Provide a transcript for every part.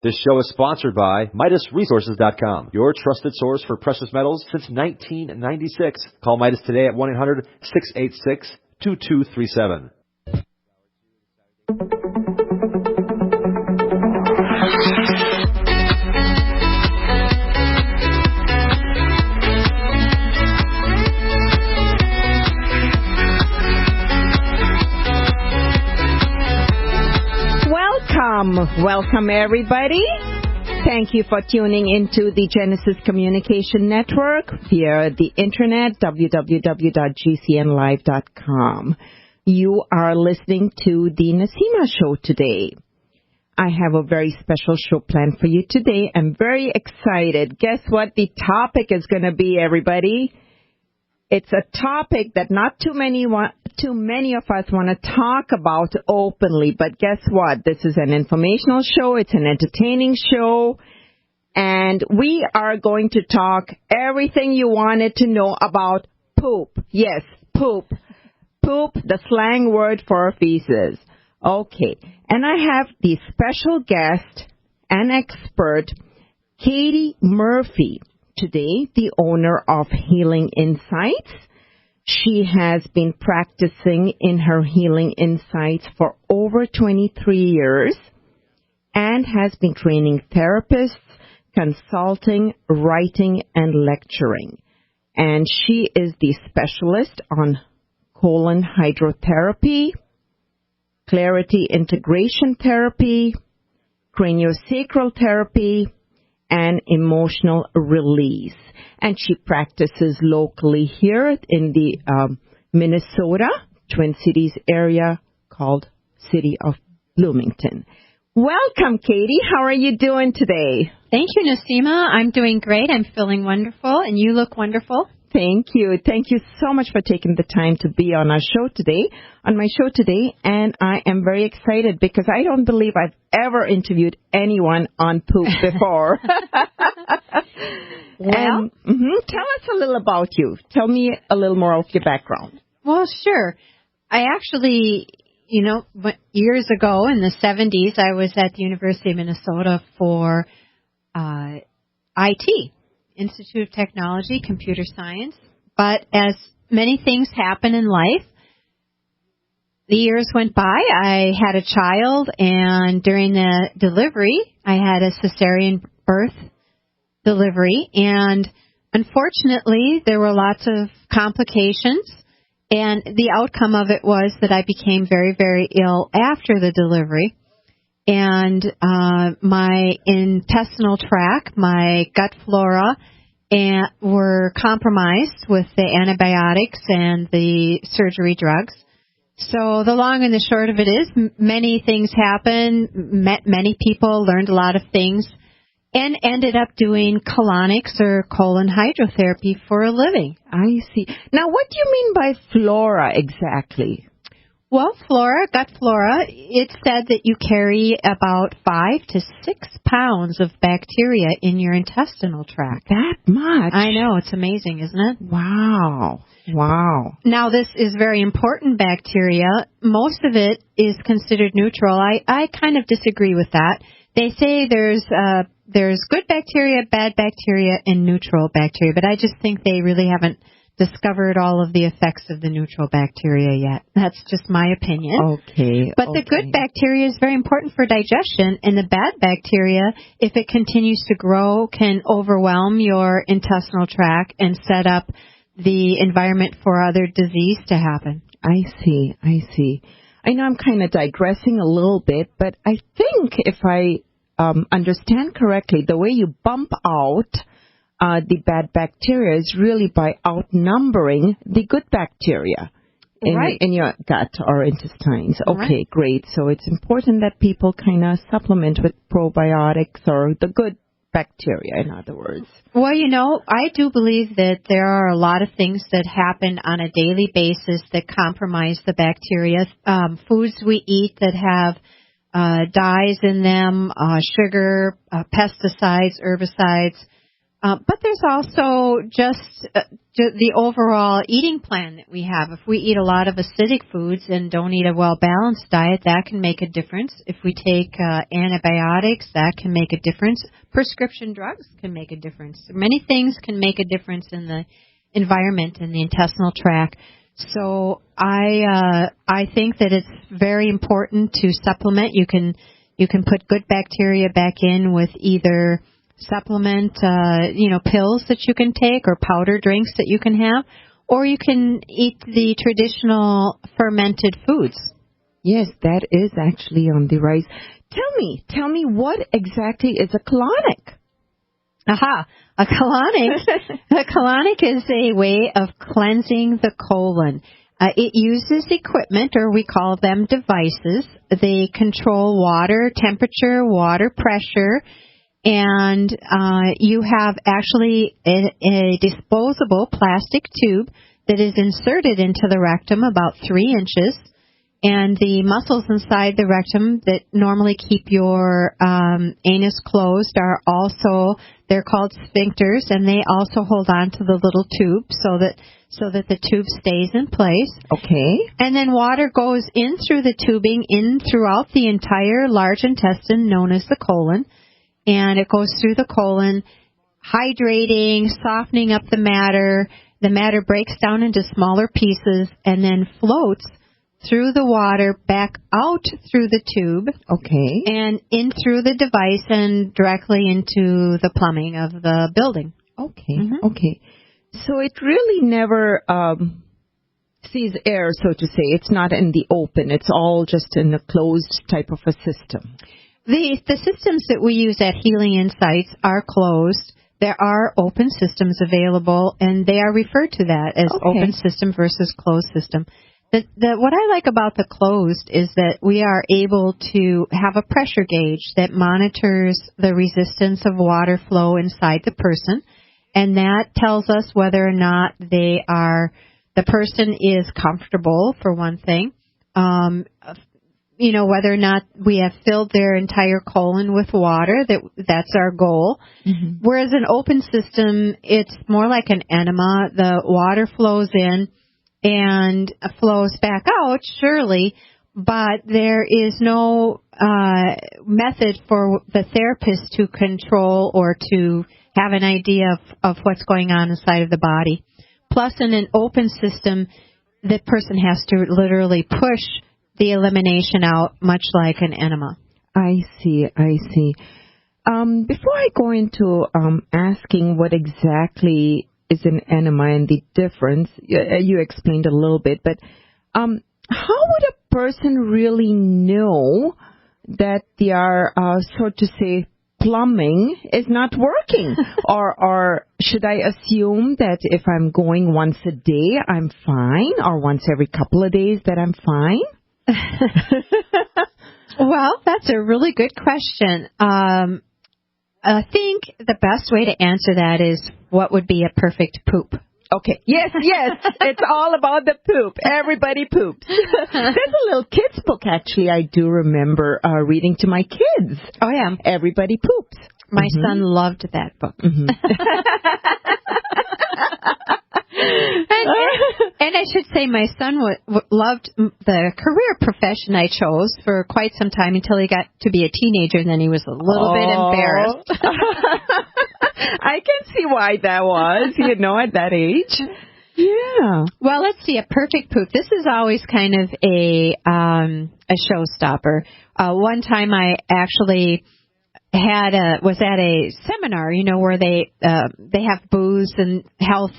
This show is sponsored by MidasResources.com, your trusted source for precious metals since 1996. Call Midas today at 1-800-686-2237. Welcome, everybody. Thank you for tuning into the Genesis Communication Network via the internet, www.gcnlive.com. You are listening to the Naseema Show today. I have a very special show planned for you today. I'm very excited. Guess what the topic is going to be, everybody? It's a topic that not too many of us want to talk about openly, but guess what? This is an informational show. It's an entertaining show, and we are going to talk everything you wanted to know about poop. Yes, poop. Poop, the slang word for feces. Okay, and I have the special guest and expert, Katie Murphy. Today, the owner of Healing Insights. She has been practicing in her Healing Insights for over 23 years and has been training therapists, consulting, writing, and lecturing. And she is the specialist on colon hydrotherapy, clarity integration therapy, craniosacral therapy, and emotional release. And she practices locally here in the Minnesota, Twin Cities area called City of Bloomington. Welcome, Katie. How are you doing today? Thank you, Naseema. I'm doing great. I'm feeling wonderful, and you look wonderful. Thank you. Thank you so much for taking the time to be on my show today, and I am very excited because I don't believe I've ever interviewed anyone on poop before. Well, tell us a little about you. Tell me a little more of your background. Well, sure. I actually, years ago in the 70s, I was at the University of Minnesota for IT. Institute of Technology, Computer Science. But as many things happen in life, the years went by. I had a child, and during the delivery, I had a cesarean birth delivery. And unfortunately, there were lots of complications. And the outcome of it was that I became very, very ill after the delivery. And my intestinal tract, my gut flora, were compromised with the antibiotics and the surgery drugs. So the long and the short of it is, many things happened, met many people, learned a lot of things, and ended up doing colonics or colon hydrotherapy for a living. I see. Now, what do you mean by flora exactly? Well, gut flora, it's said that you carry about 5 to 6 pounds of bacteria in your intestinal tract. That much? I know. It's amazing, isn't it? Wow. Now, this is very important bacteria. Most of it is considered neutral. I kind of disagree with that. They say there's good bacteria, bad bacteria, and neutral bacteria, but I just think they really haven't discovered all of the effects of the neutral bacteria yet. That's just my opinion. Okay. But the good bacteria is very important for digestion, and the bad bacteria, if it continues to grow, can overwhelm your intestinal tract and set up the environment for other disease to happen. I see. I know I'm kind of digressing a little bit, but I think if I understand correctly, the way you bump out the bad bacteria is really by outnumbering the good bacteria in your gut or intestines. Okay, right. Great. So it's important that people kind of supplement with probiotics or the good bacteria, in other words. Well, I do believe that there are a lot of things that happen on a daily basis that compromise the bacteria. Foods we eat that have dyes in them, sugar, pesticides, herbicides, But there's also just the overall eating plan that we have. If we eat a lot of acidic foods and don't eat a well-balanced diet, that can make a difference. If we take antibiotics, that can make a difference. Prescription drugs can make a difference. Many things can make a difference in the environment and the intestinal tract. So I think that it's very important to supplement. You can put good bacteria back in with either supplement, pills that you can take or powder drinks that you can have, or you can eat the traditional fermented foods. Yes, that is actually on the rise. Tell me what exactly is a colonic? Aha, a colonic is a way of cleansing the colon. It uses equipment, or we call them devices. They control water temperature, water pressure, and you have actually a disposable plastic tube that is inserted into the rectum about 3 inches. And the muscles inside the rectum that normally keep your anus closed are also, they're called sphincters, and they also hold on to the little tube so that the tube stays in place. Okay. And then water goes in through the tubing, in throughout the entire large intestine known as the colon. And it goes through the colon, hydrating, softening up the matter. The matter breaks down into smaller pieces and then floats through the water, back out through the tube. Okay. And in through the device and directly into the plumbing of the building. Okay. Mm-hmm. Okay. So it really never sees air, so to say. It's not in the open. It's all just in a closed type of a system. The systems that we use at Healing Insights are closed. There are open systems available, and they are referred to that as open system versus closed system. What I like about the closed is that we are able to have a pressure gauge that monitors the resistance of water flow inside the person, and that tells us whether or not the person is comfortable, for one thing. Whether or not we have filled their entire colon with water, that's our goal. Mm-hmm. Whereas an open system, it's more like an enema. The water flows in and flows back out, surely, but there is no method for the therapist to control or to have an idea of what's going on inside of the body. Plus, in an open system, the person has to literally push the elimination out, much like an enema. I see. Before I go into asking what exactly is an enema and the difference, you explained a little bit, but how would a person really know that their, so to say, plumbing is not working? or should I assume that if I'm going once a day, I'm fine, or once every couple of days that I'm fine? Well, that's a really good question. I think the best way to answer that is, what would be a perfect poop? Okay. Yes. It's all about the poop. Everybody poops. There's a little kid's book, actually, I do remember reading to my kids. Oh, yeah. Everybody poops. My son loved that book. Mm-hmm. And I should say my son loved the career profession I chose for quite some time until he got to be a teenager, and then he was a little bit embarrassed. I can see why that was, at that age. Yeah. Well, let's see, a perfect poop. This is always kind of a showstopper. One time I actually was at a seminar, where they have booths and health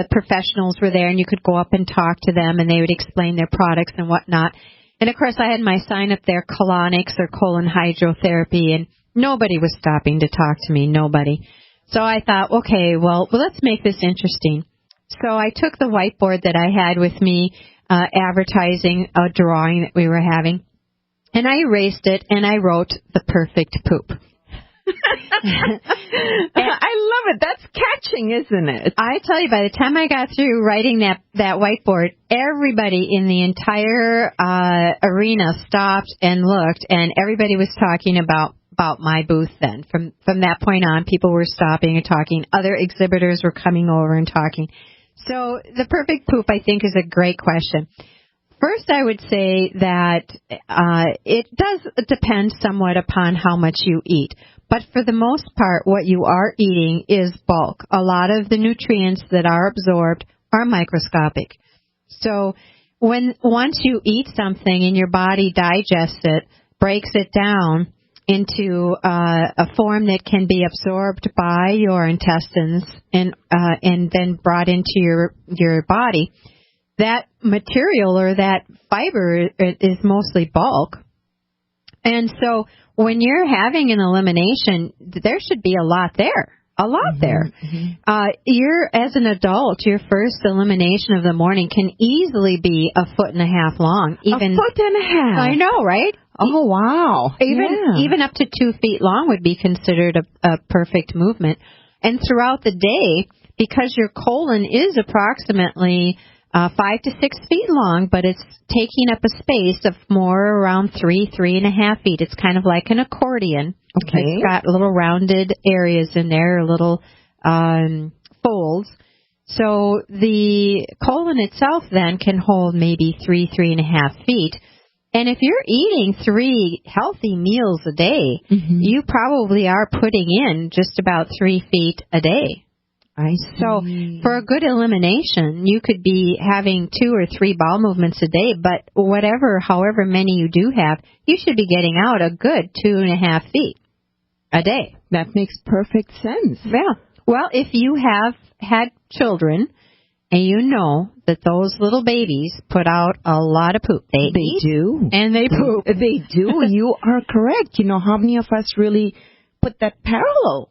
professionals were there, and you could go up and talk to them, and they would explain their products and whatnot. And of course, I had my sign up there, colonics or colon hydrotherapy, and nobody was stopping to talk to me, nobody. So I thought, okay, well, let's make this interesting. So I took the whiteboard that I had with me, advertising a drawing that we were having, and I erased it, and I wrote the perfect poop. I love it. That's catching, isn't it? I tell you, by the time I got through writing that whiteboard, everybody in the entire arena stopped and looked, and everybody was talking about about my booth then. From that point on, people were stopping and talking. Other exhibitors were coming over and talking. So the perfect poop, I think, is a great question. First, I would say that it does depend somewhat upon how much you eat. But for the most part, what you are eating is bulk. A lot of the nutrients that are absorbed are microscopic. So once you eat something and your body digests it, breaks it down into a form that can be absorbed by your intestines and then brought into your body, that material or that fiber is mostly bulk. And so when you're having an elimination, there should be a lot there. A lot there. You're, as an adult, your first elimination of the morning can easily be 1.5 feet long. Even 1.5 feet. I know, right? Oh, wow. Even up to 2 feet long would be considered a perfect movement. And throughout the day, because your colon is approximately 5 to 6 feet long, but it's taking up a space of more around 3.5 feet. It's kind of like an accordion. Okay. It's got little rounded areas in there, little folds. So the colon itself then can hold maybe 3.5 feet. And if you're eating 3 healthy meals a day, you probably are putting in just about 3 feet a day. I see. So for a good elimination, you could be having 2 or 3 bowel movements a day, but however many you do have, you should be getting out a good 2.5 feet a day. That makes perfect sense. Yeah. Well, if you have had children and you know that those little babies put out a lot of poop. They do. And they poop. They do. You are correct. You know, how many of us really put that parallel?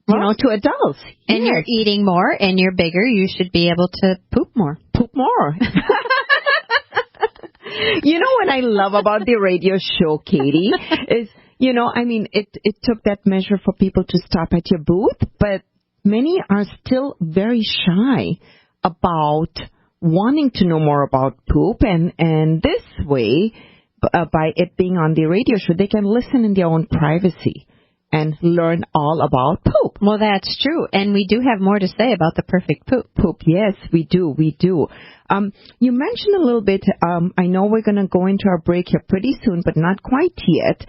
You know, to adults. And you're eating more and you're bigger, you should be able to poop more. Poop more. You know what I love about the radio show, Katie, is, you know, I mean, it took that measure for people to stop at your booth, but many are still very shy about wanting to know more about poop. And this way, by it being on the radio show, they can listen in their own privacy and learn all about poop. Well, that's true. And we do have more to say about the perfect poop. Yes, we do. You mentioned a little bit, I know we're going to go into our break here pretty soon, but not quite yet.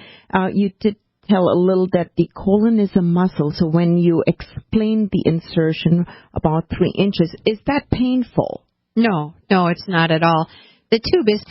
You did tell a little that the colon is a muscle. So when you explained the insertion about 3 inches, is that painful? No, it's not at all. The tube is...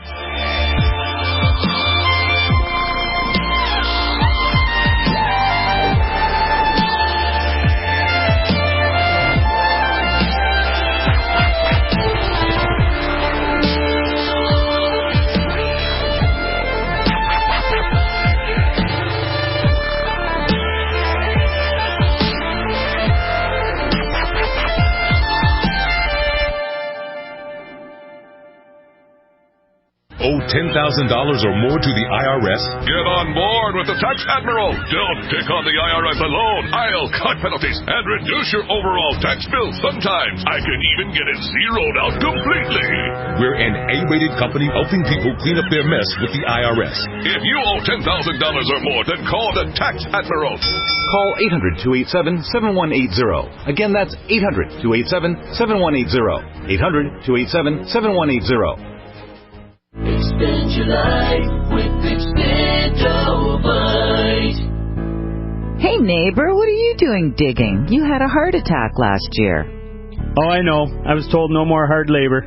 Owe $10,000 or more to the IRS? Get on board with the Tax Admiral. Don't take on the IRS alone. I'll cut penalties and reduce your overall tax bill. Sometimes I can even get it zeroed out completely. We're an A-rated company helping people clean up their mess with the IRS. If you owe $10,000 or more, then call the Tax Admiral. Call 800-287-7180. Again, that's 800-287-7180. 800-287-7180. Extend your life with Extendovite. Hey neighbor, what are you doing digging? You had a heart attack last year. Oh, I know. I was told no more hard labor.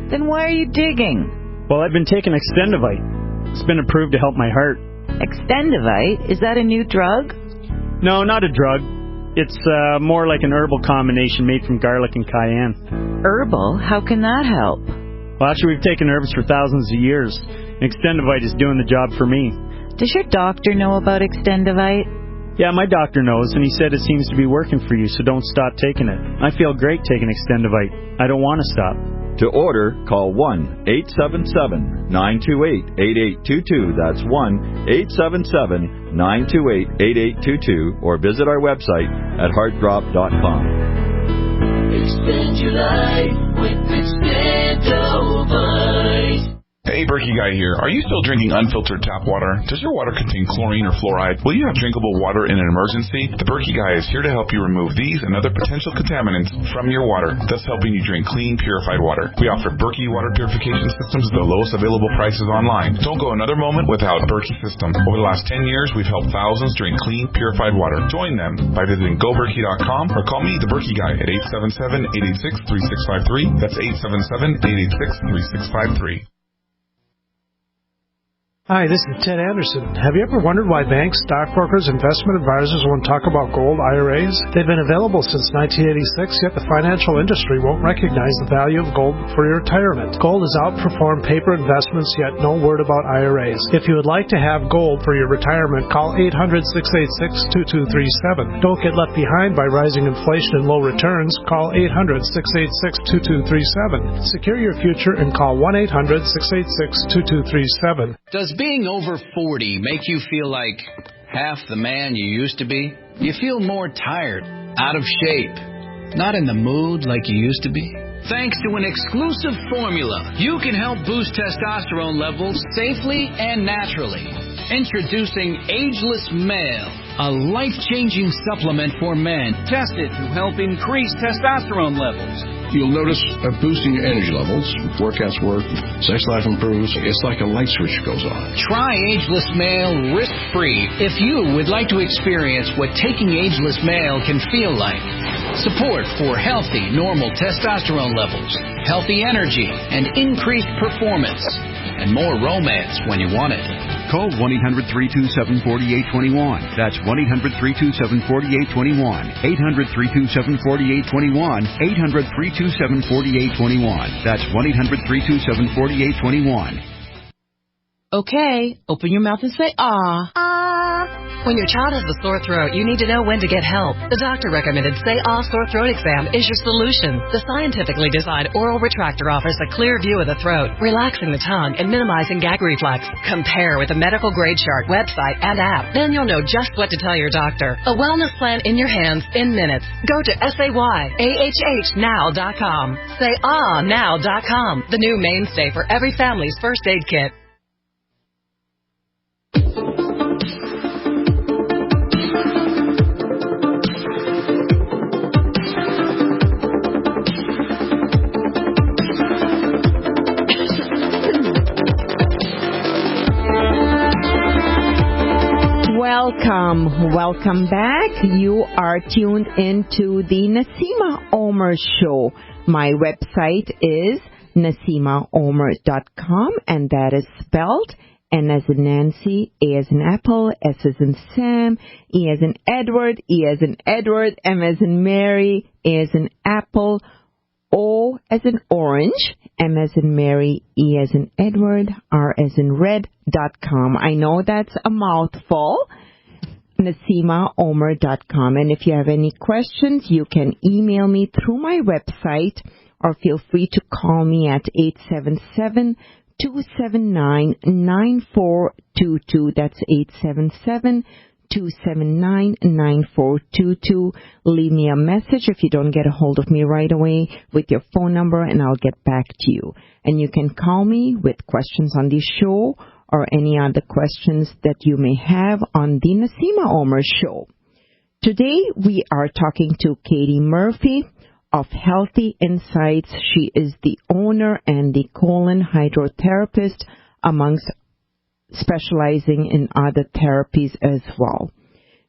Then why are you digging? Well, I've been taking Extendovite. It's been approved to help my heart. Extendovite? Is that a new drug? No, not a drug. It's more like an herbal combination made from garlic and cayenne. Herbal? How can that help? Well, actually, we've taken herbs for thousands of years. Extendovite is doing the job for me. Does your doctor know about Extendovite? Yeah, my doctor knows, and he said it seems to be working for you, so don't stop taking it. I feel great taking Extendovite. I don't want to stop. To order, call 1-877-928-8822. That's 1-877-928-8822. Or visit our website at heartdrop.com. Extend your life with Extendovite. Hey, Berkey Guy here. Are you still drinking unfiltered tap water? Does your water contain chlorine or fluoride? Will you have drinkable water in an emergency? The Berkey Guy is here to help you remove these and other potential contaminants from your water, thus helping you drink clean, purified water. We offer Berkey water purification systems at the lowest available prices online. Don't go another moment without a Berkey system. Over the last 10 years, we've helped thousands drink clean, purified water. Join them by visiting goberkey.com or call me, the Berkey Guy, at 877-886-3653. That's 877-886-3653. Hi, this is Ted Anderson. Have you ever wondered why banks, stockbrokers, investment advisors won't talk about gold IRAs? They've been available since 1986, yet the financial industry won't recognize the value of gold for your retirement. Gold has outperformed paper investments, yet no word about IRAs. If you would like to have gold for your retirement, call 800-686-2237. Don't get left behind by rising inflation and low returns. Call 800-686-2237. Secure your future and call 1-800-686-2237. Does being over 40 make you feel like half the man you used to be? You feel more tired, out of shape, not in the mood like you used to be? Thanks to an exclusive formula, you can help boost testosterone levels safely and naturally. Introducing Ageless Male, a life-changing supplement for men tested to help increase testosterone levels. You'll notice a boost in your energy levels, workouts work, sex life improves. It's like a light switch goes on. Try Ageless Male risk-free if you would like to experience what taking Ageless Male can feel like. Support for healthy, normal testosterone levels, healthy energy, and increased performance, and more romance when you want it. Call 1-800-327-4821. That's 1-800-327-4821. 800-327-4821. 800-327-4821. That's 1-800-327-4821. Okay, open your mouth and say, ah. When your child has a sore throat, you need to know when to get help. The doctor recommended Say Ah Sore Throat Exam is your solution. The scientifically designed oral retractor offers a clear view of the throat, relaxing the tongue and minimizing gag reflex. Compare with the medical grade chart, website, and app. Then you'll know just what to tell your doctor. A wellness plan in your hands in minutes. Go to SayAHHnow.com. SayAhNow.com. The new mainstay for every family's first aid kit. Welcome back. You are tuned into the Naseema Omer Show. My website is NaseemaOmer.com, and that is spelled N as in Nancy, A as in Apple, S as in Sam, E as in Edward, E as in Edward, M as in Mary, A as in Apple, O as in Orange, M as in Mary, E as in Edward, R as in Red.com. I know that's a mouthful. NaseemaOmer.com. And if you have any questions, you can email me through my website or feel free to call me at 877-279-9422. That's 877-279-9422. Leave me a message if you don't get a hold of me right away with your phone number, and I'll get back to you. And you can call me with questions on this show or any other questions that you may have on the Naseema Omer Show. Today we are talking to Katie Murphy of Healthy Insights. She is the owner and the colon hydrotherapist, amongst specializing in other therapies as well.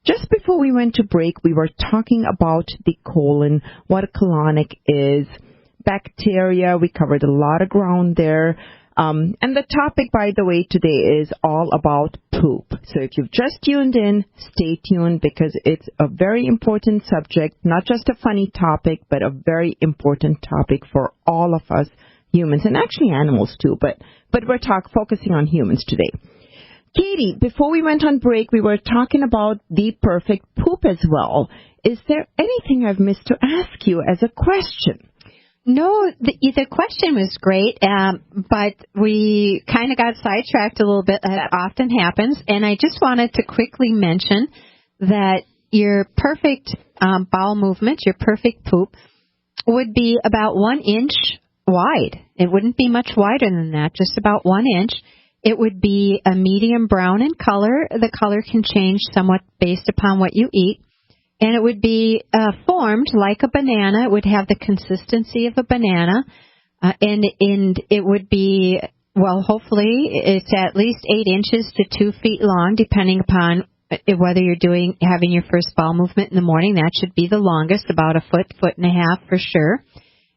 Just before we went to break, we were talking about the colon, what a colonic is, bacteria. We covered a lot of ground there. And the topic, by the way, today is all about poop. So if you've just tuned in, stay tuned, because it's a very important subject, not just a funny topic, but a very important topic for all of us humans, and actually animals too, but we're focusing on humans today. Katie, before we went on break, we were talking about the perfect poop as well. Is there anything I've missed to ask you as a question? No, the question was great, but we kind of got sidetracked a little bit, as often happens. And I just wanted to quickly mention that your perfect bowel movement, your perfect poop, would be about 1 inch wide. It wouldn't be much wider than that, just about 1 inch. It would be a medium brown in color. The color can change somewhat based upon what you eat. And it would be formed like a banana. It would have the consistency of a banana. And it would be, well, hopefully it's at least 8 inches to 2 feet long, depending upon whether you're having your first bowel movement in the morning. That should be the longest, about a foot and a half for sure.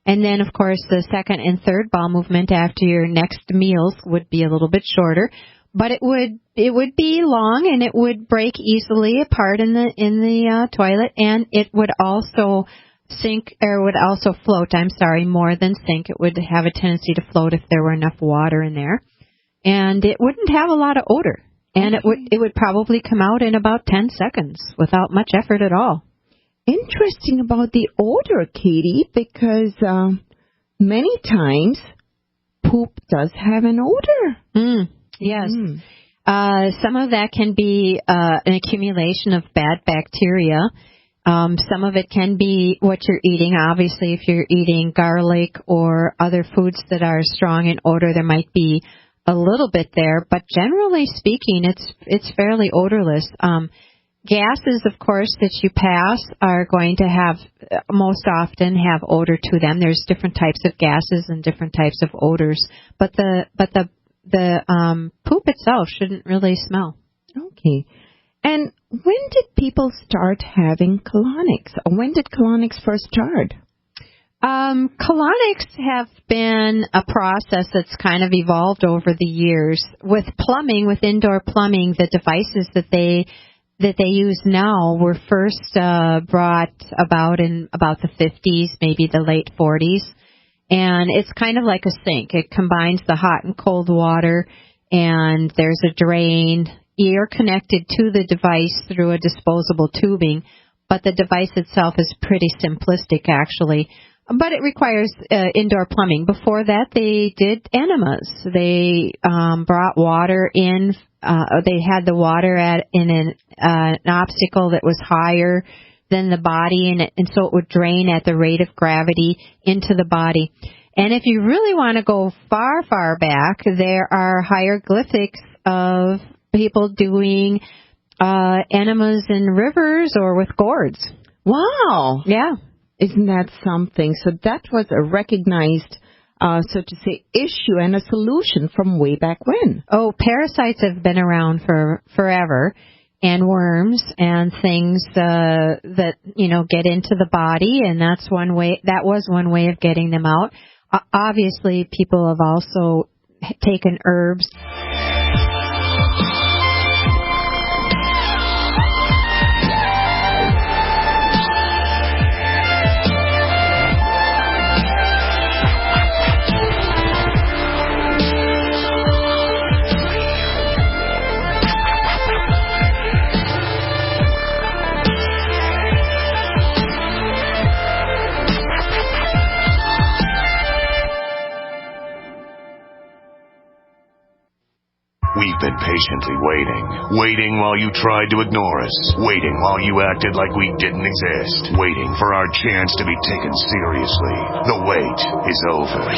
And then, of course, the second and third bowel movement after your next meals would be a little bit shorter. But it would be long, and it would break easily apart in the toilet, and it would also float. More than sink. It would have a tendency to float if there were enough water in there, and it wouldn't have a lot of odor, and it would probably come out in about 10 seconds without much effort at all. Interesting about the odor, Katie, because many times poop does have an odor. Yes. Some of that can be an accumulation of bad bacteria. Some of it can be what you're eating. Obviously, if you're eating garlic or other foods that are strong in odor, there might be a little bit there. But generally speaking, it's fairly odorless. Gases, of course, that you pass are going to have most often have odor to them. There's different types of gases and different types of odors, but the poop itself shouldn't really smell. Okay. And when did people start having colonics? Or when did colonics first start? Colonics have been a process that's kind of evolved over the years. With indoor plumbing, the devices that they use now were first brought about in about the 50s, maybe the late 40s. And it's kind of like a sink. It combines the hot and cold water, and there's a drain. You're connected to the device through a disposable tubing, but the device itself is pretty simplistic, actually. But it requires indoor plumbing. Before that, they did enemas. They brought water in. They had the water in an obstacle that was higher than the body, and so it would drain at the rate of gravity into the body. And if you really want to go far, far back, there are hieroglyphics of people doing enemas in rivers or with gourds. Wow. Yeah. Isn't that something? So that was a recognized, so to say, issue and a solution from way back when. Oh, parasites have been around for forever. And worms and things that get into the body, and that's one way. That was one way of getting them out. Obviously, people have also taken herbs. We've been patiently waiting while you tried to ignore us, waiting while you acted like we didn't exist, waiting for our chance to be taken seriously. The wait is over.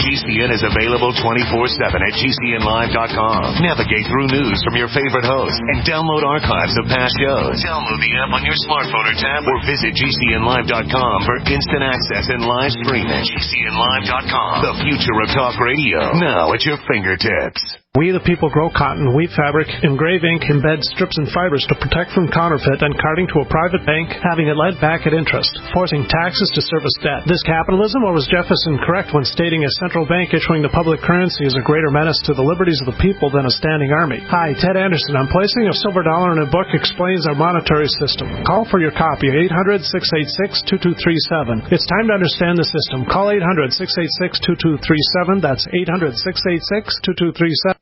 GCN is available 24/7 at GCNlive.com. Navigate through news from your favorite hosts and download archives of past shows. Download the app on your smartphone or tab or visit GCNlive.com for instant access and live streaming. GCNlive.com, the future of talk radio, now at your fingertips. We the people grow cotton, weave fabric, engrave ink, embed strips and fibers to protect from counterfeit and carting to a private bank, having it lent back at interest, forcing taxes to service debt. This capitalism, or was Jefferson correct when stating a central bank issuing the public currency is a greater menace to the liberties of the people than a standing army? Hi, Ted Anderson. I'm placing a silver dollar in a book explains our monetary system. Call for your copy, 800-686-2237. It's time to understand the system. Call 800-686-2237. That's 800-686-2237.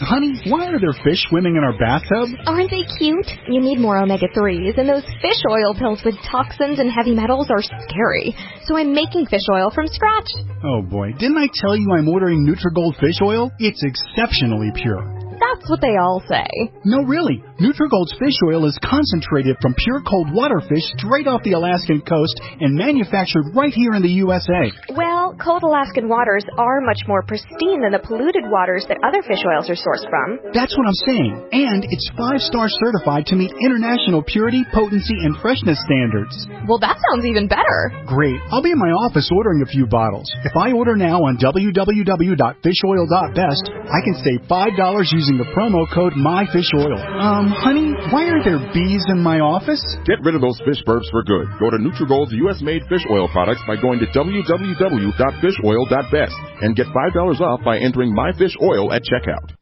Honey, why are there fish swimming in our bathtub? Aren't they cute? You need more omega-3s, and those fish oil pills with toxins and heavy metals are scary. So I'm making fish oil from scratch. Oh boy, didn't I tell you I'm ordering Nutrigold fish oil? It's exceptionally pure. That's what they all say. No, really. Nutrigold's fish oil is concentrated from pure cold water fish straight off the Alaskan coast and manufactured right here in the USA. Well, cold Alaskan waters are much more pristine than the polluted waters that other fish oils are sourced from. That's what I'm saying. And it's 5-star certified to meet international purity, potency, and freshness standards. Well, that sounds even better. Great. I'll be in my office ordering a few bottles. If I order now on www.fishoil.best, I can save $5 using the promo code MyFishOil. Honey, why are there bees in my office? Get rid of those fish burps for good. Go to Nutrigold's U.S.-made fish oil products by going to www.fishoil.best and get $5 off by entering MyFishOil at checkout.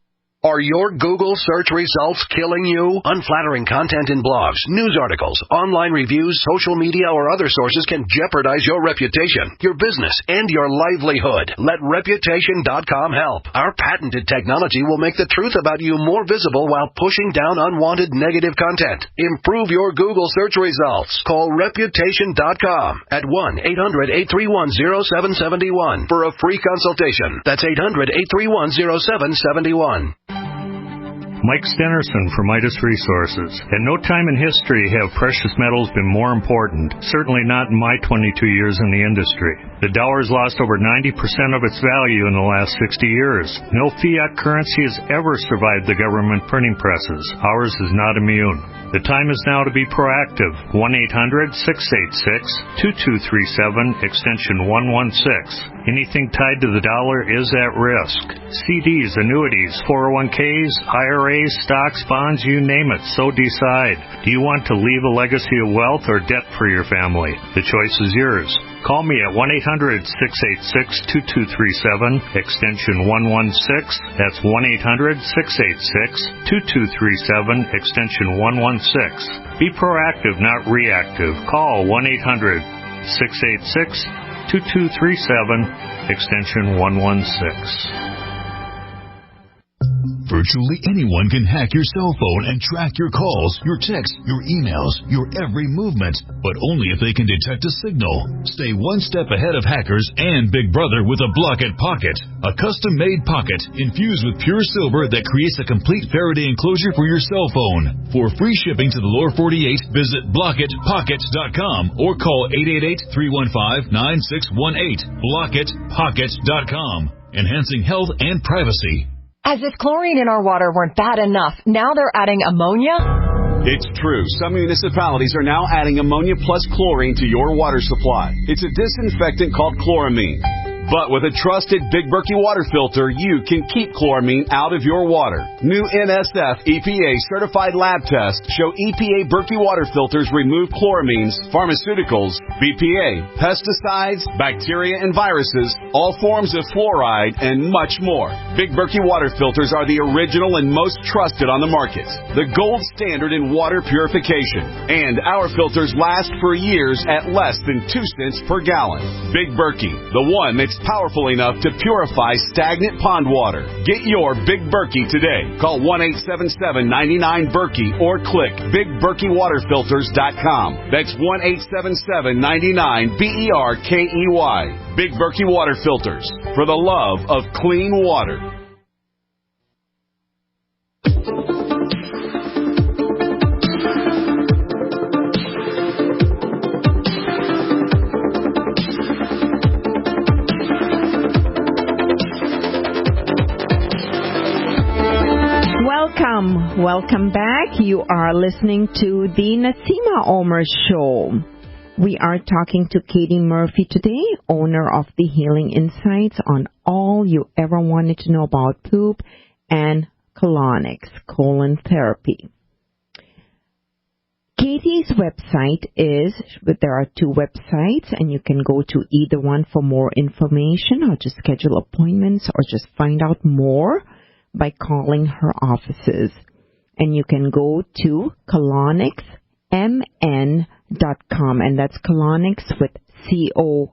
Are your Google search results killing you? Unflattering content in blogs, news articles, online reviews, social media, or other sources can jeopardize your reputation, your business, and your livelihood. Let Reputation.com help. Our patented technology will make the truth about you more visible while pushing down unwanted negative content. Improve your Google search results. Call Reputation.com at 1-800-831-0771 for a free consultation. That's 800-831-0771. Mike Stenerson for Midas Resources. At no time in history have precious metals been more important, certainly not in my 22 years in the industry. The dollar has lost over 90% of its value in the last 60 years. No fiat currency has ever survived the government printing presses. Ours is not immune. The time is now to be proactive. 1-800-686-2237, extension 116. Anything tied to the dollar is at risk. CDs, annuities, 401ks, IRAs, stocks, bonds, you name it, so decide. Do you want to leave a legacy of wealth or debt for your family? The choice is yours. Call me at 1-800-686-2237, extension 116. That's 1-800-686-2237, extension 116. Be proactive, not reactive. Call 1-800-686-2237, extension 116. Virtually anyone can hack your cell phone and track your calls, your texts, your emails, your every movement, but only if they can detect a signal. Stay one step ahead of hackers and Big Brother with a Block-It Pocket, a custom-made pocket infused with pure silver that creates a complete Faraday enclosure for your cell phone. For free shipping to the lower 48, visit blockitpocket.com or call 888-315-9618. Blockitpocket.com, enhancing health and privacy. As if chlorine in our water weren't bad enough, now they're adding ammonia? It's true. Some municipalities are now adding ammonia plus chlorine to your water supply. It's a disinfectant called chloramine. But with a trusted Big Berkey water filter, you can keep chloramine out of your water. New NSF EPA certified lab tests show EPA Berkey water filters remove chloramines, pharmaceuticals, BPA, pesticides, bacteria and viruses, all forms of fluoride, and much more. Big Berkey water filters are the original and most trusted on the market. The gold standard in water purification. And our filters last for years at less than 2 cents per gallon. Big Berkey, the one that's powerful enough to purify stagnant pond water. Get your Big Berkey today. Call 1-877-99-BERKEY or click BigBerkeyWaterFilters.com. That's 1-877-99-BERKEY. Big Berkey Water Filters, for the love of clean water. Welcome back. You are listening to the Naseema Omer Show. We are talking to Katie Murphy today, owner of the Healing Insights, on all you ever wanted to know about poop and colonics, colon therapy. Katie's website there are 2 websites, and you can go to either one for more information or just schedule appointments or just find out more by calling her offices. And you can go to colonicsmn.com, and that's colonics with COLONICS,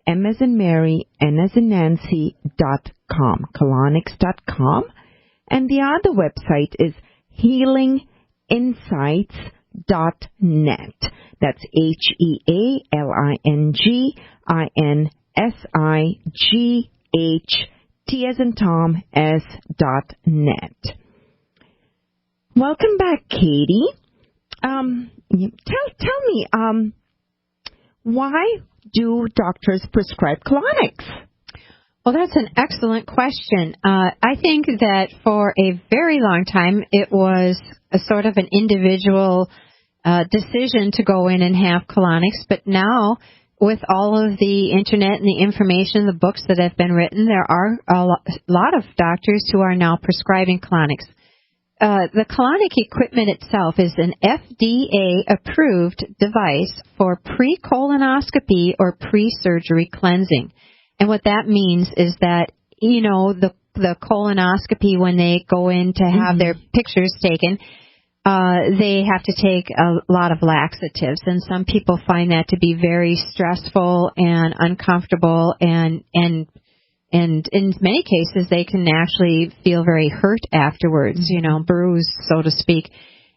M as in Mary, N as in Nancy.com, colonics.com. And the other website is healinginsights.net. That's HEALINGINSIGHTS T as in Tom, S.net. Welcome back, Katie. Tell me, why do doctors prescribe colonics? Well, that's an excellent question. I think that for a very long time, it was a sort of an individual decision to go in and have colonics. But now, with all of the internet and the information, the books that have been written, there are a lot of doctors who are now prescribing colonics. The colonic equipment itself is an FDA-approved device for pre-colonoscopy or pre-surgery cleansing. And what that means is that, you know, the colonoscopy, when they go in to have their pictures taken, they have to take a lot of laxatives. And some people find that to be very stressful and uncomfortable, and in many cases, they can actually feel very hurt afterwards, you know, bruised, so to speak.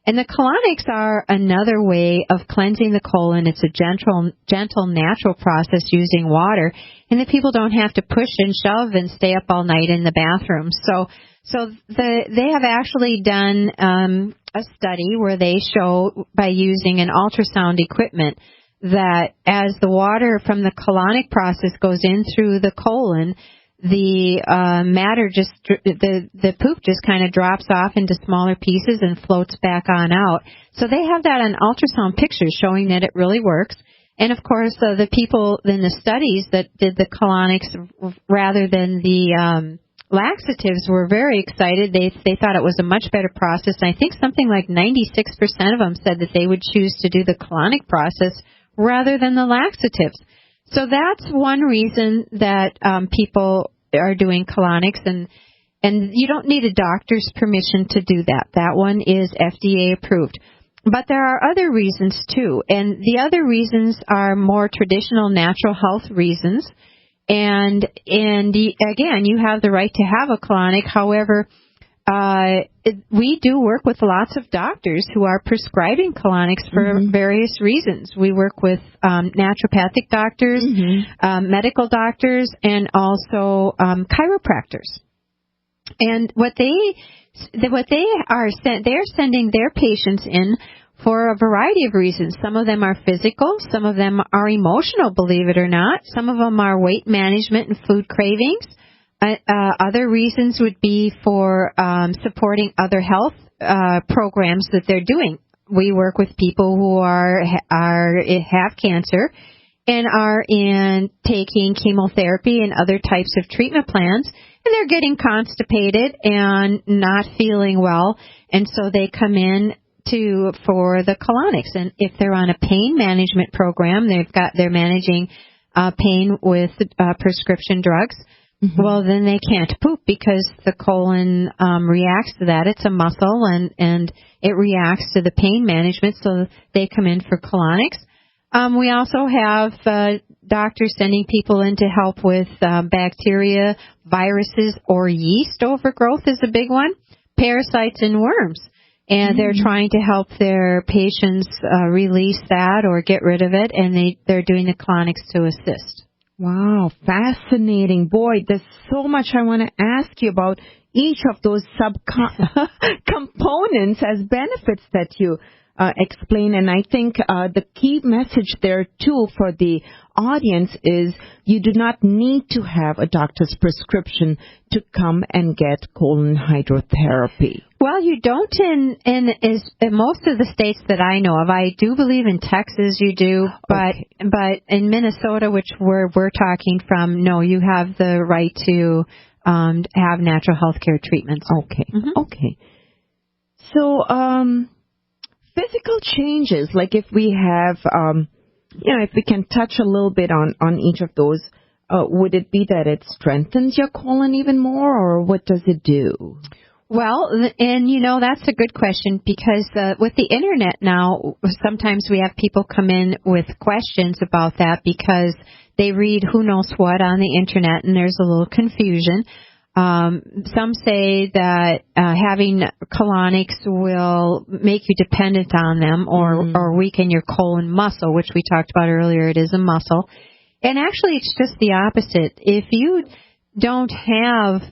And the colonics are another way of cleansing the colon. It's a gentle, natural process using water, and the people don't have to push and shove and stay up all night in the bathroom. So they have actually done a study where they show, by using an ultrasound equipment, that as the water from the colonic process goes in through the colon, the matter the poop just kind of drops off into smaller pieces and floats back on out. So they have that on ultrasound pictures showing that it really works. And of course, the people in the studies that did the colonics rather than the laxatives were very excited. They thought it was a much better process. And I think something like 96% of them said that they would choose to do the colonic process rather than the laxatives. So that's one reason that people are doing colonics, and you don't need a doctor's permission to do that. That one is FDA approved. But there are other reasons too, and the other reasons are more traditional natural health reasons. And again, you have the right to have a colonic. However, we do work with lots of doctors who are prescribing colonics for various reasons. We work with naturopathic doctors, medical doctors, and also chiropractors. And they're sending their patients in for a variety of reasons. Some of them are physical, some of them are emotional, believe it or not. Some of them are weight management and food cravings. Other reasons would be for supporting other health programs that they're doing. We work with people who have cancer and are taking chemotherapy and other types of treatment plans, and they're getting constipated and not feeling well, and so they come in for the colonics. And if they're on a pain management program, they're managing pain with prescription drugs. Well, then they can't poop because the colon reacts to that. It's a muscle, and it reacts to the pain management, so they come in for colonics. We also have doctors sending people in to help with bacteria, viruses, or yeast overgrowth is a big one, parasites and worms. And they're trying to help their patients release that or get rid of it, and they're doing the colonics to assist. Wow, fascinating. Boy, there's so much I want to ask you about each of those components as benefits that you explain. And I think the key message there, too, for the audience is you do not need to have a doctor's prescription to come and get colon hydrotherapy. Well, you don't in most of the states that I know of. I do believe in Texas you do, but in Minnesota, which we're talking from, no, you have the right to have natural health care treatments. Okay. Okay. So, physical changes, like if we have, if we can touch a little bit on each of those, would it be that it strengthens your colon even more, or what does it do? Well, and that's a good question, because with the internet now, sometimes we have people come in with questions about that because they read who knows what on the internet, and there's a little confusion. Some say that having colonics will make you dependent on them or weaken your colon muscle, which we talked about earlier. It is a muscle. And actually, it's just the opposite. If you don't have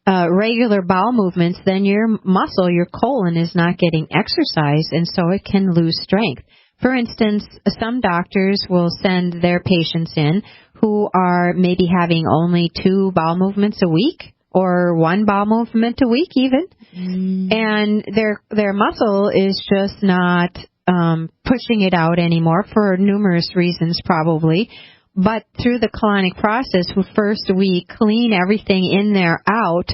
regular bowel movements, then your muscle, your colon, is not getting exercise, and so it can lose strength. For instance, some doctors will send their patients in who are maybe having only 2 bowel movements a week or 1 bowel movement a week even, and their muscle is just not pushing it out anymore for numerous reasons probably. But through the colonic process, first we clean everything in there out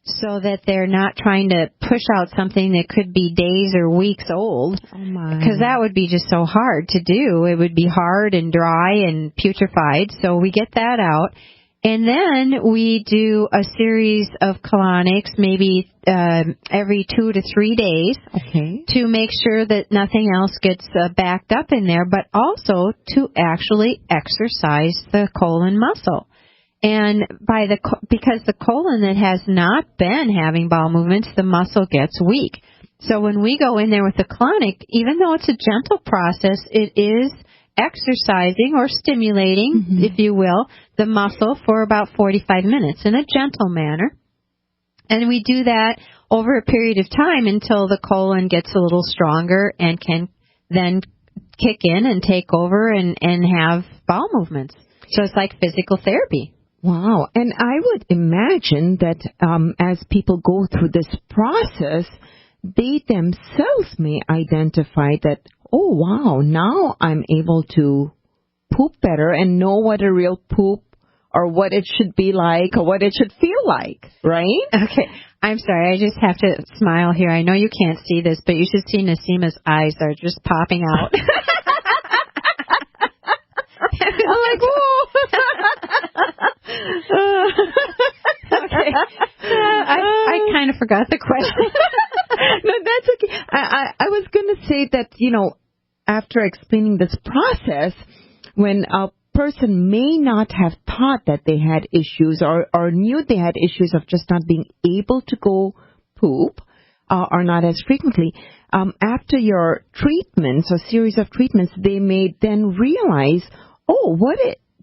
so that they're not trying to push out something that could be days or weeks old. Oh my. Because that would be just so hard to do. It would be hard and dry and putrefied. So we get that out. And then we do a series of colonics, maybe every 2 to 3 days, to make sure that nothing else gets backed up in there, but also to actually exercise the colon muscle. And because the colon that has not been having bowel movements, the muscle gets weak. So when we go in there with the colonic, even though it's a gentle process, it is exercising or stimulating, if you will, the muscle for about 45 minutes in a gentle manner. And we do that over a period of time until the colon gets a little stronger and can then kick in and take over and have bowel movements. So it's like physical therapy. Wow. And I would imagine that as people go through this process, they themselves may identify that, oh, wow, now I'm able to poop better and know what a real poop or what it should be like or what it should feel like, right? Okay. I'm sorry. I just have to smile here. I know you can't see this, but you should see Naseema's eyes are just popping out. I'm like, whoa. Okay. I kind of forgot the question. No, that's okay. I was going to say that, after explaining this process, when a person may not have thought that they had issues or knew they had issues of just not being able to go poop or not as frequently, after your treatments or series of treatments, they may then realize,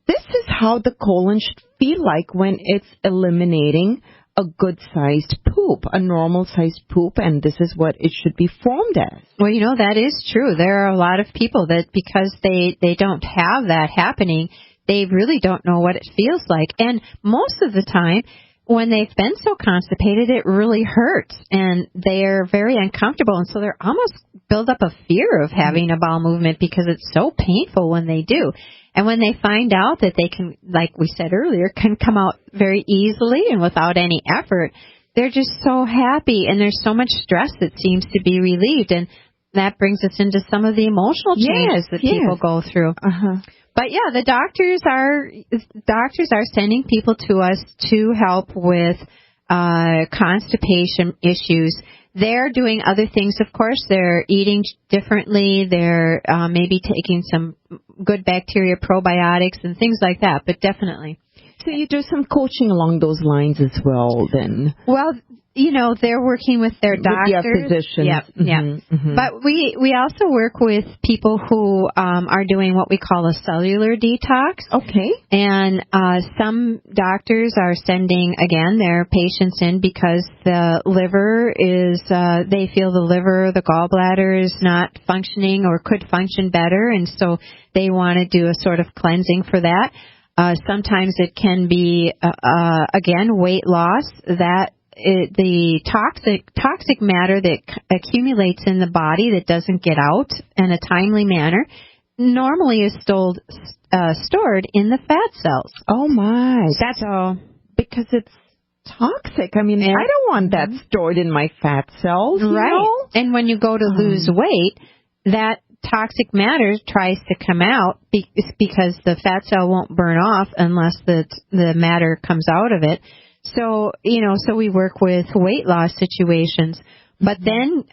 this is how the colon should feel like when it's eliminating a good-sized poop, a normal-sized poop, and this is what it should be formed as. Well, that is true. There are a lot of people that because they don't have that happening, they really don't know what it feels like. And most of the time, when they've been so constipated, it really hurts, and they're very uncomfortable, and so they're almost build up a fear of having a bowel movement because it's so painful when they do. And when they find out that they can, like we said earlier, can come out very easily and without any effort, they're just so happy, and there's so much stress that seems to be relieved, and that brings us into some of the emotional changes that people go through. But yeah, the doctors are sending people to us to help with constipation issues. They're doing other things, of course. They're eating differently. They're maybe taking some good bacteria probiotics and things like that, but definitely. So you do some coaching along those lines as well, then? Well, they're working with their doctors. With physicians. Yeah. But we also work with people who are doing what we call a cellular detox. Okay. And some doctors are sending, again, their patients in because the liver is, they feel the liver, the gallbladder is not functioning or could function better, and so they want to do a sort of cleansing for that. Sometimes it can be, again, weight loss, the toxic matter that accumulates in the body that doesn't get out in a timely manner normally is stored in the fat cells. Oh my! So because it's toxic. I mean, I don't want that stored in my fat cells, right? And when you go to lose weight, that toxic matter tries to come out because the fat cell won't burn off unless the matter comes out of it. So, so we work with weight loss situations. But then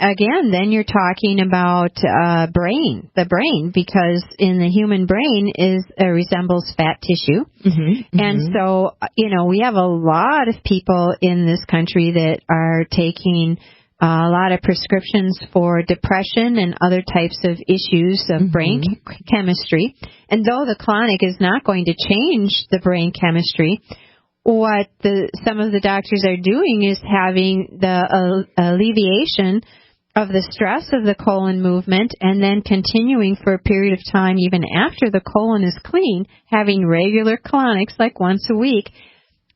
you're talking about the brain, because in the human brain resembles fat tissue. And so, we have a lot of people in this country that are taking a lot of prescriptions for depression and other types of issues of brain chemistry. And though the colonic is not going to change the brain chemistry, what some of the doctors are doing is having the alleviation of the stress of the colon movement and then continuing for a period of time even after the colon is clean, having regular colonics like once a week,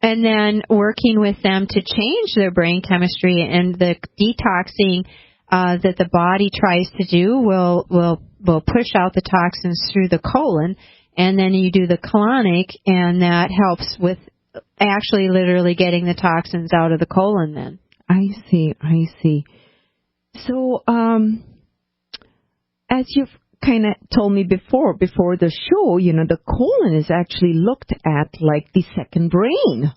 and then working with them to change their brain chemistry. And the detoxing that the body tries to do will push out the toxins through the colon, and then you do the colonic, and that helps with actually literally getting the toxins out of the colon then. I see. So, as you've kind of told me before the show, the colon is actually looked at like the second brain.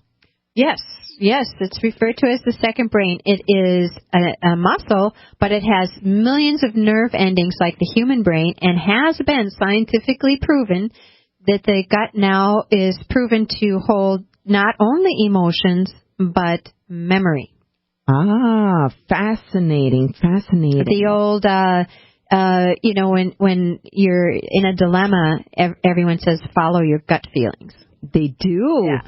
Yes, it's referred to as the second brain. It is a muscle, but it has millions of nerve endings like the human brain, and has been scientifically proven that the gut now is proven to hold not only emotions, but memory. Ah, fascinating. The old, when you're in a dilemma, everyone says follow your gut feelings. They do. Yeah.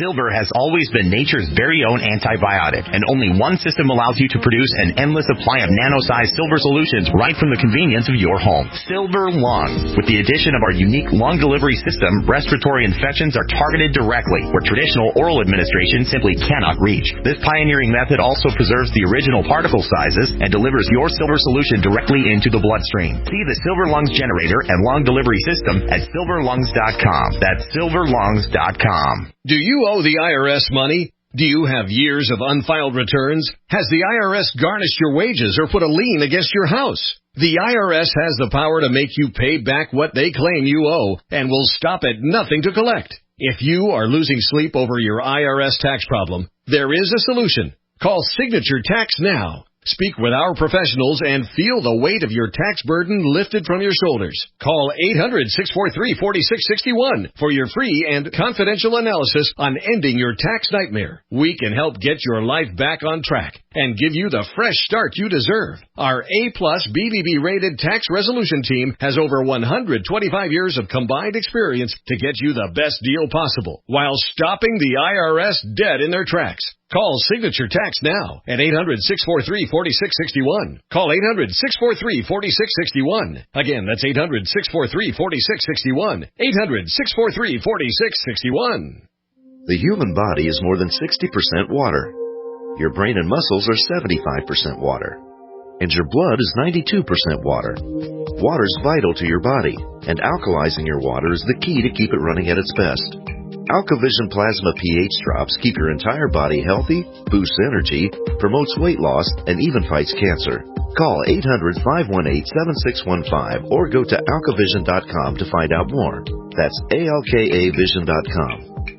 Silver has always been nature's very own antibiotic, and only one system allows you to produce an endless supply of nano-sized silver solutions right from the convenience of your home. Silver Lungs. With the addition of our unique lung delivery system, respiratory infections are targeted directly, where traditional oral administration simply cannot reach. This pioneering method also preserves the original particle sizes and delivers your silver solution directly into the bloodstream. See the Silver Lungs generator and lung delivery system at silverlungs.com. That's silverlungs.com. Do you owe the IRS money? Do you have years of unfiled returns? Has the IRS garnished your wages or put a lien against your house? The IRS has the power to make you pay back what they claim you owe and will stop at nothing to collect. If you are losing sleep over your IRS tax problem, there is a solution. Call Signature Tax now. Speak with our professionals and feel the weight of your tax burden lifted from your shoulders. Call 800-643-4661 for your free and confidential analysis on ending your tax nightmare. We can help get your life back on track and give you the fresh start you deserve. Our A-plus BBB rated tax resolution team has over 125 years of combined experience to get you the best deal possible while stopping the IRS dead in their tracks. Call Signature Tax now at 800-643-4661. Call 800-643-4661. Again, that's 800-643-4661. 800-643-4661. The human body is more than 60% water. Your brain and muscles are 75% water. And your blood is 92% water. Water is vital to your body, and alkalizing your water is the key to keep it running at its best. AlkaVision Plasma pH drops keep your entire body healthy, boosts energy, promotes weight loss, and even fights cancer. Call 800-518-7615 or go to alkavision.com to find out more. That's ALKAvision.com.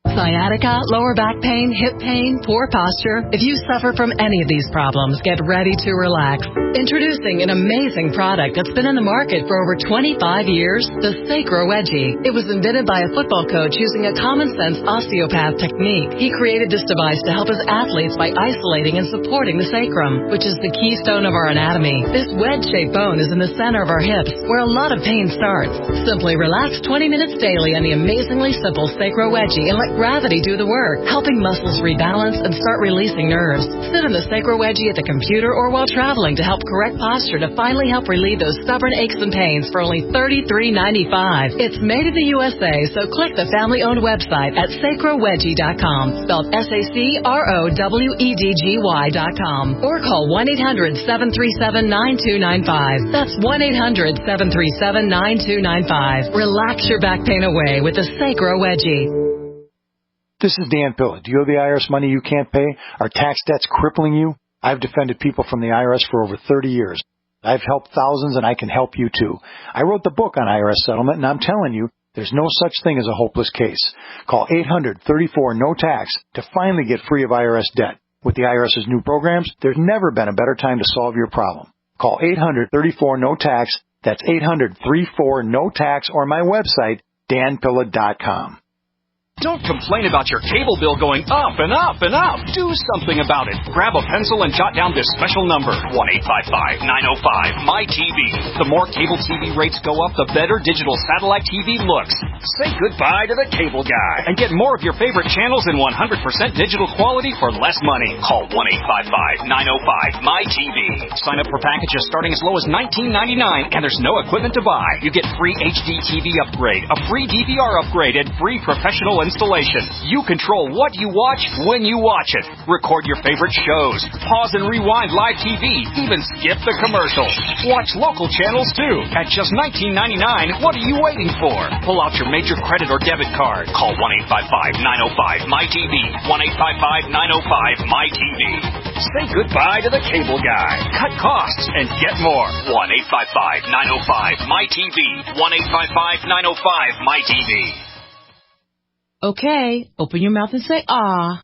Sciatica, lower back pain, hip pain, poor posture. If you suffer from any of these problems, get ready to relax. Introducing an amazing product that's been in the market for over 25 years, the Sacro Wedgie. It was invented by a football coach using a common-sense osteopath technique. He created this device to help his athletes by isolating and supporting the sacrum, which is the keystone of our anatomy. This wedge-shaped bone is in the center of our hips, where a lot of pain starts. Simply relax 20 minutes daily on the amazingly simple Sacro Wedgie and let gravity do the work, helping muscles rebalance and start releasing nerves. Sit in the Sacro Wedgie at the computer or while traveling to help correct posture to finally help relieve those stubborn aches and pains for only $33.95. It's made in the USA, so click the family-owned website at sacrowedgie.com, spelled SACROWEDGY.com, or call 1-800-737-9295. That's 1-800-737-9295. Relax your back pain away with the Sacro Wedgie. This is Dan Pilla. Do you owe the IRS money you can't pay? Are tax debts crippling you? I've defended people from the IRS for over 30 years. I've helped thousands, and I can help you too. I wrote the book on IRS settlement, and I'm telling you, There's no such thing as a hopeless case. Call 800-34-NO-TAX to finally get free of IRS debt. With the IRS's new programs, there's never been a better time to solve your problem. Call 800-34-NO-TAX. That's 800-34-NO-TAX or my website, danpilla.com. Don't complain about your cable bill going up and up and up. Do something about it. Grab a pencil and jot down this special number, 1-855-905-MY-TV. The more cable TV rates go up, the better digital satellite TV looks. Say goodbye to the cable guy and get more of your favorite channels in 100% digital quality for less money. Call 1-855-905-MY-TV. Sign up for packages starting as low as $19.99, and there's no equipment to buy. You get free HD TV upgrade, a free DVR upgrade, and free professional installation. You control what you watch when you watch it. Record your favorite shows. Pause and rewind live TV. Even skip the commercials. Watch local channels too. At just $19.99, what are you waiting for? Pull out your major credit or debit card. Call 1-855-905-MY-TV. 1-855-905-MY-TV. Say goodbye to the cable guy. Cut costs and get more. 1-855-905-MY-TV. 1-855-905-MY-TV. Okay, open your mouth and say, ah.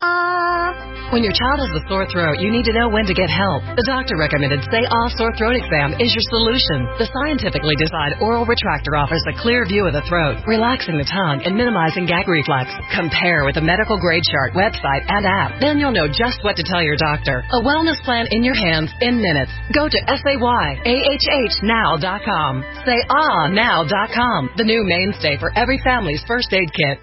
When your child has a sore throat, you need to know when to get help. The doctor recommended Say Ah Sore Throat Exam is your solution. The scientifically designed oral retractor offers a clear view of the throat, relaxing the tongue and minimizing gag reflex. Compare with a medical grade chart, website, and app. Then you'll know just what to tell your doctor. A wellness plan in your hands in minutes. Go to SayAHHnow.com. SayAhNow.com, the new mainstay for every family's first aid kit.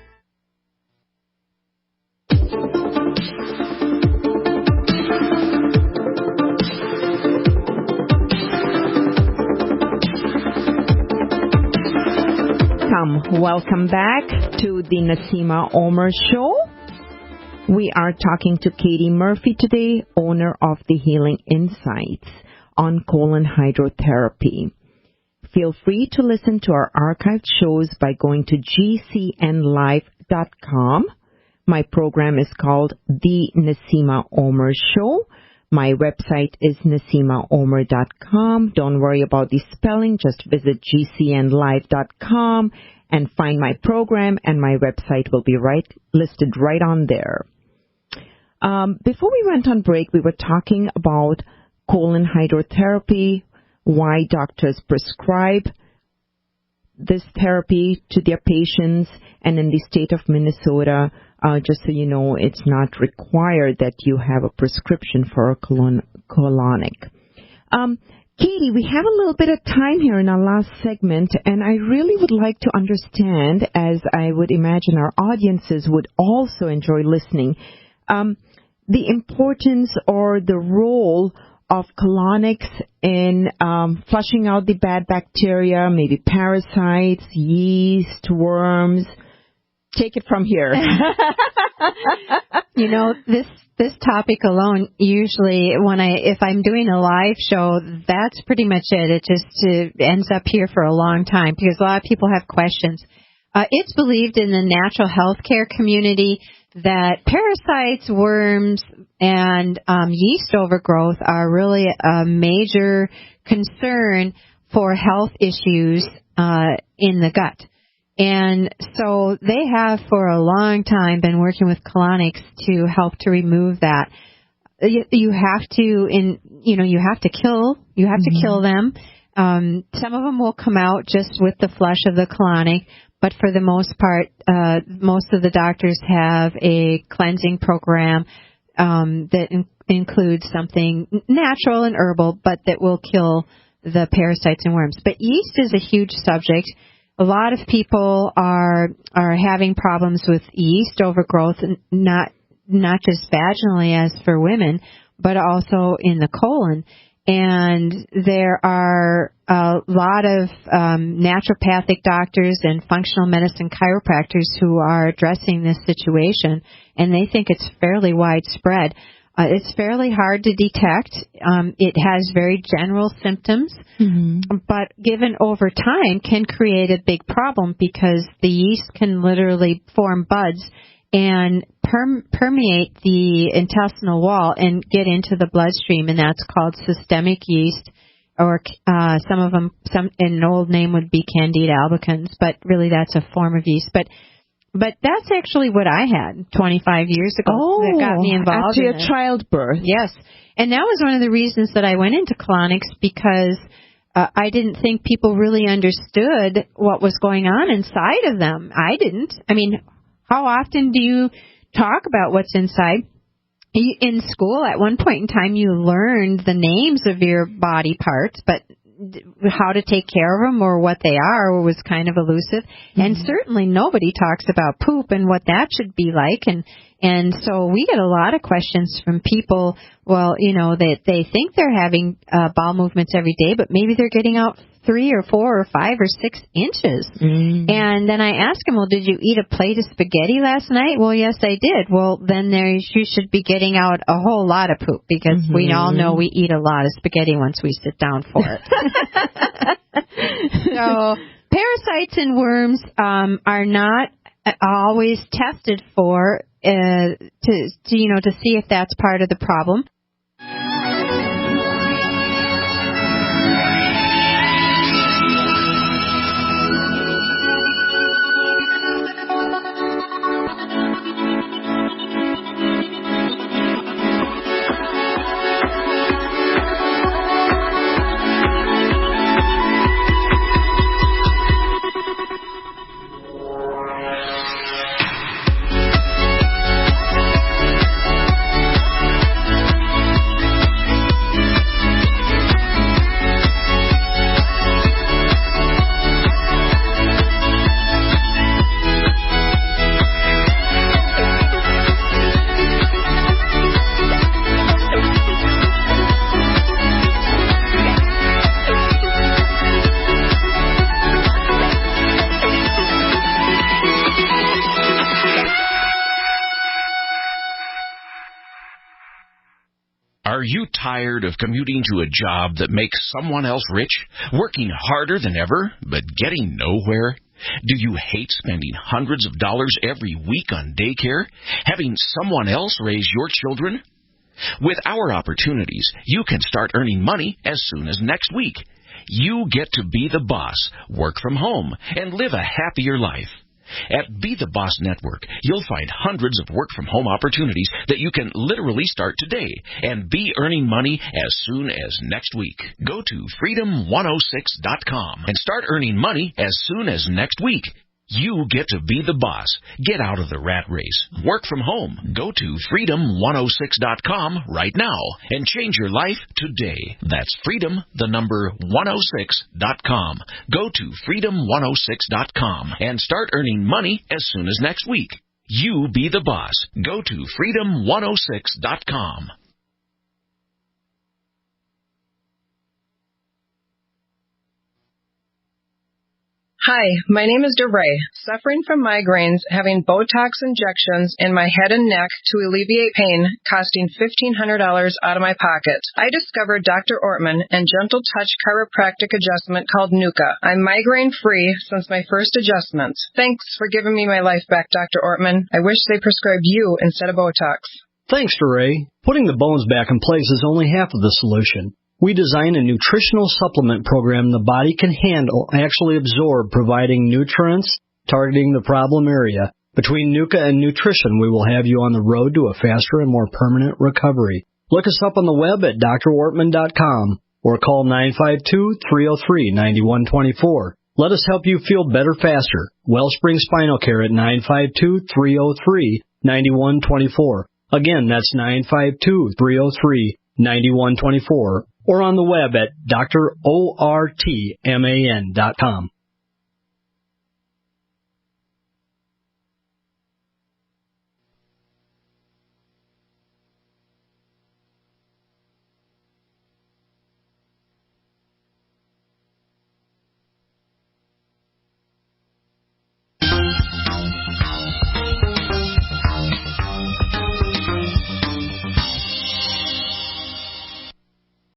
Welcome back to the Naseema Omer Show. We are talking to Katie Murphy today, owner of the Healing Insights on colon hydrotherapy. Feel free to listen to our archived shows by going to gcnlive.com. My program is called The Naseema Omer Show. My website is NaseemaOmer.com. Don't worry about the spelling. Just visit gcnlive.com and find my program, and my website will be listed right on there. Before we went on break, we were talking about colon hydrotherapy, why doctors prescribe this therapy to their patients, and in the state of Minnesota, just so you know, it's not required that you have a prescription for a colonic. Katie, we have a little bit of time here in our last segment, and I really would like to understand, as I would imagine our audiences would also enjoy listening, the importance or the role of colonics in flushing out the bad bacteria, maybe parasites, yeast, worms. Take it from here. You know, this topic alone, usually if I'm doing a live show, that's pretty much it. It just ends up here for a long time because a lot of people have questions. It's believed in the natural healthcare community that parasites, worms, and yeast overgrowth are really a major concern for health issues in the gut. And so they have for a long time been working with colonics to help to remove that. You have to kill them. Some of them will come out just with the flush of the colonic, but for the most part, most of the doctors have a cleansing program that includes something natural and herbal, but that will kill the parasites and worms. But yeast is a huge subject. A lot of people are having problems with yeast overgrowth, not just vaginally as for women, but also in the colon. And there are a lot of naturopathic doctors and functional medicine chiropractors who are addressing this situation, and they think it's fairly widespread. It's fairly hard to detect. It has very general symptoms, but given over time can create a big problem because the yeast can literally form buds and permeate the intestinal wall and get into the bloodstream, and that's called systemic yeast or some of them, an old name would be Candida albicans, but really that's a form of yeast. But that's actually what I had 25 years ago. That got me involved after your childbirth. Yes. And that was one of the reasons that I went into colonics, because I didn't think people really understood what was going on inside of them. I didn't. I mean, how often do you talk about what's inside? In school, at one point in time, you learned the names of your body parts, but how to take care of them or what they are was kind of elusive. Mm-hmm. And certainly nobody talks about poop and what that should be like. And so we get a lot of questions from people, well, you know, they think they're having bowel movements every day, but maybe they're getting out 3 or 4 or 5 or 6 inches. Mm. And then I ask them, well, did you eat a plate of spaghetti last night? Well, yes, I did. Well, then you should be getting out a whole lot of poop, because we all know we eat a lot of spaghetti once we sit down for it. So parasites and worms are not always tested for to see if that's part of the problem. Are you tired of commuting to a job that makes someone else rich, working harder than ever, but getting nowhere? Do you hate spending hundreds of dollars every week on daycare, having someone else raise your children? With our opportunities, you can start earning money as soon as next week. You get to be the boss, work from home, and live a happier life. At Be the Boss Network, you'll find hundreds of work-from-home opportunities that you can literally start today and be earning money as soon as next week. Go to freedom106.com and start earning money as soon as next week. You get to be the boss. Get out of the rat race. Work from home. Go to freedom106.com right now and change your life today. That's freedom106.com. Go to freedom106.com and start earning money as soon as next week. You be the boss. Go to freedom106.com. Hi, my name is DeRay, suffering from migraines, having Botox injections in my head and neck to alleviate pain, costing $1,500 out of my pocket. I discovered Dr. Ortman and Gentle Touch chiropractic adjustment called Nuka. I'm migraine-free since my first adjustments. Thanks for giving me my life back, Dr. Ortman. I wish they prescribed you instead of Botox. Thanks, DeRay. Putting the bones back in place is only half of the solution. We design a nutritional supplement program the body can handle, actually absorb, providing nutrients, targeting the problem area. Between Nuka and nutrition, we will have you on the road to a faster and more permanent recovery. Look us up on the web at drortman.com or call 952-303-9124. Let us help you feel better faster. Wellspring Spinal Care at 952-303-9124. Again, that's 952-303-9124. Or on the web at drortman.com.